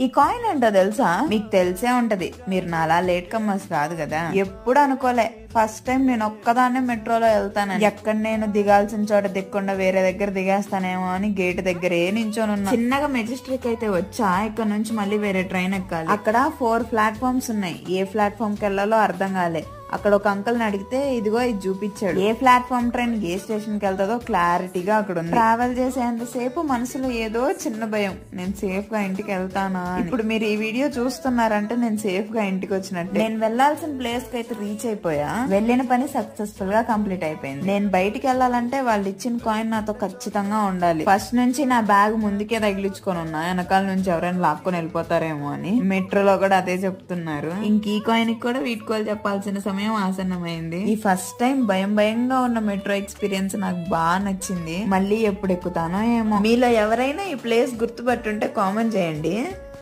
ఈ కాయిన్ ఏంటో తెలుసా? మీకు తెలిసే ఉంటది, మీరు నాలా లేట్ కమ్మర్స్ కాదు కదా. ఎప్పుడు అనుకోలే ఫస్ట్ టైం నేను ఒక్కదాన్నే మెట్రోలో వెళ్తానని. ఎక్కడ నేను దిగాల్సిన చోట దిక్కుండా వేరే దగ్గర దిగేస్తానేమో అని గేట్ దగ్గరే నించోనున్నా. చిన్నగా మెజెస్టిక్ అయితే వచ్చా, ఇక్కడ నుంచి మళ్ళీ వేరే ట్రైన్ ఎక్కాలి. అక్కడ 4 ప్లాట్ఫామ్స్ ఉన్నాయి. ఏ ప్లాట్ఫామ్ కి వెళ్ళాలో అర్థం కాలే. అక్కడ ఒక అంకుల్ ని అడిగితే ఇదిగో ఇది చూపించాడు. ఏ ప్లాట్ఫామ్ ట్రైన్ ఏ స్టేషన్ కి వెళ్తాదో క్లారిటీగా అక్కడ ఉంది. ట్రావెల్ చేసేంతసేపు మనసులో ఏదో చిన్న భయం, నేను సేఫ్ గా ఇంటికి వెళ్తానా. ఇప్పుడు మీరు ఈ వీడియో చూస్తున్నారంటే నేను సేఫ్ గా ఇంటికి వచ్చినట్టు. నేను వెళ్లాల్సిన ప్లేస్ కి అయితే రీచ్ అయిపోయా. వెళ్ళిన పని సక్సెస్ఫుల్ గా కంప్లీట్ అయిపోయింది. నేను బయటికి వెళ్ళాలంటే వాళ్ళు ఇచ్చిన కాయిన్ నాతో ఖచ్చితంగా ఉండాలి. ఫస్ట్ నుంచి నా బ్యాగ్ ముందుకే తగిలించుకొని ఉన్నా, వెనకాల నుంచి ఎవరైనా లాక్కొని వెళ్ళిపోతారేమో అని. మెట్రోలో కూడా అదే చెప్తున్నారు. ఇంక ఈ కాయిన్ కూడా వీడ్కోలు చెప్పాల్సిన సమయం ఆసన్నమైంది. ఈ ఫస్ట్ టైం భయంగా ఉన్న మెట్రో ఎక్స్పీరియన్స్ నాకు బాగా నచ్చింది. మళ్ళీ ఎప్పుడు ఎక్కుతానో ఏమో. మీలో ఎవరైనా ఈ ప్లేస్ గుర్తుపట్టుంటే కామెంట్ చేయండి.